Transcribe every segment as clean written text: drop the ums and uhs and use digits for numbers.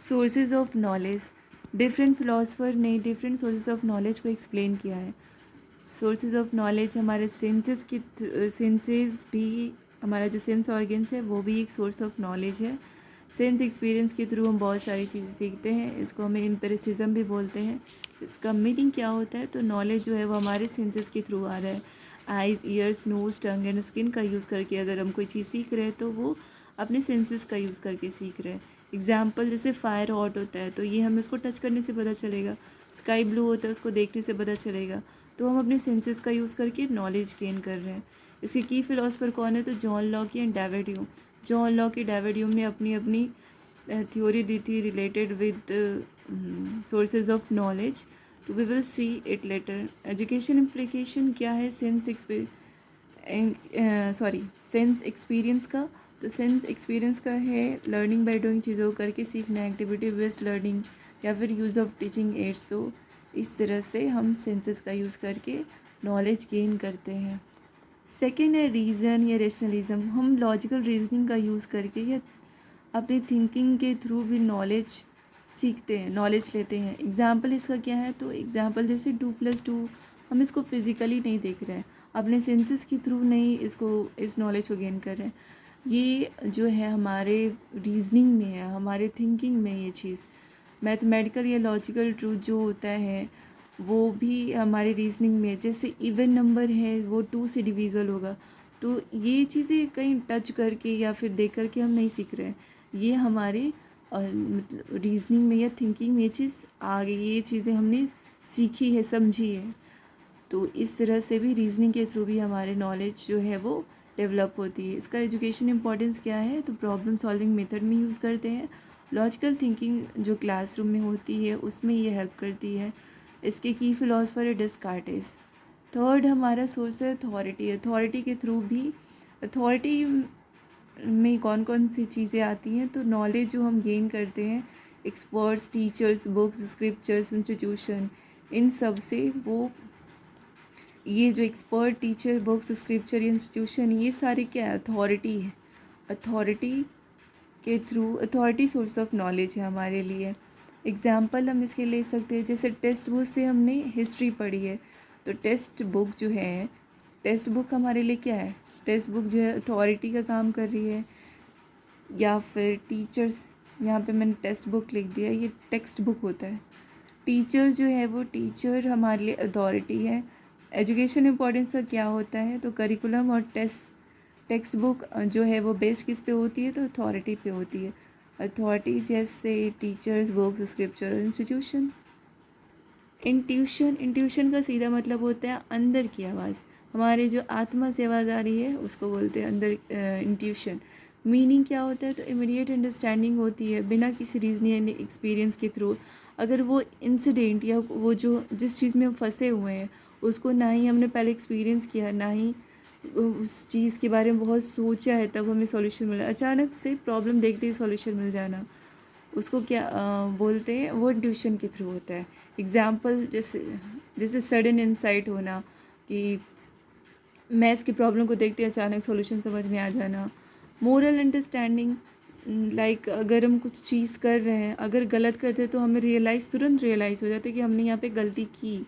Sources of knowledge, different philosopher ने different sources of knowledge को explain किया है। सोर्सेज ऑफ नॉलेज हमारे सेंसेस भी, हमारा जो सेंस ऑर्गन्स है वो भी एक सोर्स ऑफ नॉलेज है। सेंस एक्सपीरियंस के थ्रू हम बहुत सारी चीज़ें सीखते हैं, इसको हमें एम्पिरिसिज्म भी बोलते हैं। इसका मीनिंग क्या होता है, तो नॉलेज जो है वो हमारे सेंसेस के थ्रू आ रहा है। Eyes, ears, nose, tongue and skin का यूज़ करके अगर हम कोई चीज़ सीख रहे हैं तो वो अपने सेंसेस का यूज़ करके सीख रहे हैं। एग्जाम्पल, जैसे फायर हॉट होता है तो ये हमें उसको टच करने से पता चलेगा। स्काई ब्लू होता है, उसको देखने से पता चलेगा। तो हम अपने सेंसेस का यूज़ करके नॉलेज गेन कर रहे हैं। इसके की फ़िलासफ़र कौन है, तो John Locke and David Hume. John Locke, David Hume ने अपनी अपनी थ्योरी दी थी related with sources of knowledge. तो we will see it later. Education implication क्या है सेंस एक्सपीरियंस का, तो सेंस एक्सपीरियंस का है लर्निंग बाय डूइंग, चीज़ों करके सीखना, एक्टिविटी बेस्ड लर्निंग या फिर यूज़ ऑफ टीचिंग एड्स। तो इस तरह से हम सेंसेस का यूज़ करके नॉलेज गेन करते हैं। सेकेंड है रीज़न या रेशनलिज्म। हम लॉजिकल रीजनिंग का यूज़ करके या अपनी थिंकिंग के थ्रू भी नॉलेज सीखते हैं, नॉलेज लेते हैं। एग्जाम्पल इसका क्या है, तो एग्जाम्पल जैसे 2+2, हम इसको फिज़िकली नहीं देख रहे हैं, अपने सेंसेस के थ्रू नहीं इसको, इस नॉलेज को गेन कर रहे हैं। ये जो है हमारे रीजनिंग में है, हमारे थिंकिंग में ये चीज़। मैथमेटिकल या लॉजिकल ट्रूथ जो होता है वो भी हमारे रीजनिंग में, जैसे इवन नंबर है वो 2 से डिविज़ल होगा, तो ये चीज़ें कहीं टच करके या फिर देख करके हम नहीं सीख रहे हैं। ये हमारे मतलब रीजनिंग में या थिंकिंग में ये चीज़ आ गई, ये चीज़ें हमने सीखी है, समझी है। तो इस तरह से भी रीजनिंग के थ्रू भी हमारे नॉलेज जो है वो डेवलप होती है। इसका एजुकेशन इंपॉर्टेंस क्या है, तो प्रॉब्लम सॉल्विंग मेथड में यूज़ करते हैं। लॉजिकल थिंकिंग जो क्लासरूम में होती है उसमें ये हेल्प करती है। इसके की फिलोसफर है डेस्कार्टेस। थर्ड हमारा सोर्स है अथॉरिटी। अथॉरिटी के थ्रू भी, अथॉरिटी में कौन कौन सी चीज़ें आती हैं, तो नॉलेज जो हम गेन करते हैं experts, teachers, books, scriptures, institution, इन सब से वो, ये जो expert, teacher, books, scripture, institution, ये सारी क्या है, अथॉरिटी है। अथॉरिटी के through, authority source of knowledge है हमारे लिए। एग्जाम्पल हम इसके ले सकते हैं, जैसे टेक्स्ट बुक से हमने हिस्ट्री पढ़ी है, तो टेक्स्ट बुक जो है, टेक्स्ट बुक हमारे लिए क्या है, टेक्स्ट बुक जो है अथॉरिटी का काम कर रही है। या फिर टीचर्स, यहाँ पे मैंने टेक्स्ट बुक लिख दिया, ये टेक्स्ट बुक होता है। टीचर जो है वो, टीचर हमारे लिए अथॉरिटी है। एजुकेशन इम्पोर्टेंस का क्या होता है, तो करिकुलम और टेक्स्ट बुक जो है वो बेस्ड किस पे होती है, तो अथॉरिटी पे होती है। अथॉरिटी जैसे टीचर्स, बुक्स, स्क्रिप्चर और इंस्टीट्यूशन। इंट्यूशन का सीधा मतलब होता है अंदर की आवाज़, हमारे जो आत्मा से आवाज़ आ रही है उसको बोलते हैं अंदर, इंट्यूशन। मीनिंग क्या होता है, तो इमीडिएट अंडरस्टैंडिंग होती है बिना किसी रीजनिंग एक्सपीरियंस के थ्रू। अगर वो इंसिडेंट या वो जो जिस चीज़ में हम फंसे हुए हैं उसको ना ही हमने पहले एक्सपीरियंस किया, ना ही उस चीज़ के बारे में बहुत सोचा है, तब हमें सॉल्यूशन मिला, अचानक से प्रॉब्लम देखते ही सॉल्यूशन मिल जाना, उसको क्या बोलते हैं, वो ट्यूशन के थ्रू होता है। एग्जाम्पल जैसे जैसे सडन इंसाइट होना, कि मैथ्स की प्रॉब्लम को देखते ही अचानक सॉल्यूशन समझ में आ जाना। मोरल अंडरस्टैंडिंग, लाइक अगर हम कुछ चीज़ कर रहे हैं, अगर गलत करते हैं तो हमें तुरंत रियलाइज़ हो जाता है कि हमने यहाँ पे गलती की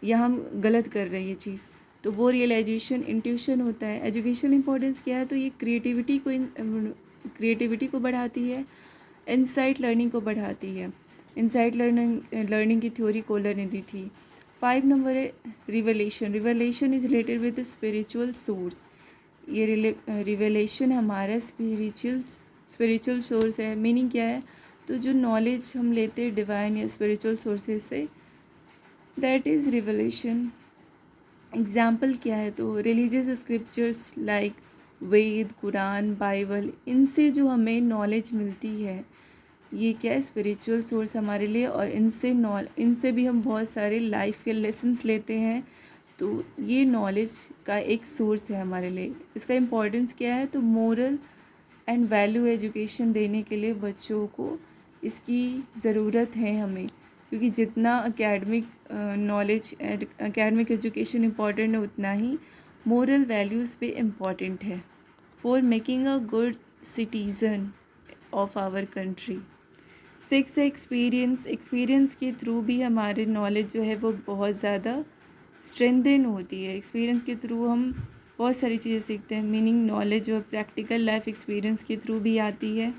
या हम गलत कर रहे हैं ये चीज़, तो वो रियलाइजेशन इंट्यूशन होता है। एजुकेशन इंपॉर्टेंस क्या है, तो ये क्रिएटिविटी को बढ़ाती है, इंसाइट लर्निंग को बढ़ाती है। इंसाइट लर्निंग की थ्योरी कोलर ने दी थी। 5 नंबर है revelation. Revelation is related with spiritual source. ये रिवेलेशन हमारा स्पिरिचुअल सोर्स है। मीनिंग क्या है, तो जो नॉलेज हम लेते हैं डिवाइन या स्पिरिचुअल सोर्सेज से, दैट इज़ रिवेलेशन। एग्जाम्पल क्या है, तो रिलीजियस स्क्रिप्चर्स लाइक वेद, कुरान, बाइबल, इनसे जो हमें नॉलेज मिलती है, ये क्या है, स्पिरिचुअल सोर्स हमारे लिए। और इनसे भी हम बहुत सारे लाइफ के लेसन्स लेते हैं, तो ये नॉलेज का एक सोर्स है हमारे लिए। इसका इम्पोर्टेंस क्या है, तो मोरल एंड वैल्यू एजुकेशन देने के लिए बच्चों को इसकी ज़रूरत है हमें, क्योंकि जितना academic knowledge, academic education important है, उतना ही मोरल वैल्यूज़ पे इम्पॉर्टेंट है for making a good citizen of our country. Six है एक्सपीरियंस। एक्सपीरियंस के थ्रू भी हमारे नॉलेज जो है वो बहुत ज़्यादा स्ट्रेंथन होती है। एक्सपीरियंस के थ्रू हम बहुत सारी चीज़ें सीखते हैं। मीनिंग नॉलेज और प्रैक्टिकल लाइफ एक्सपीरियंस के थ्रू भी आती है।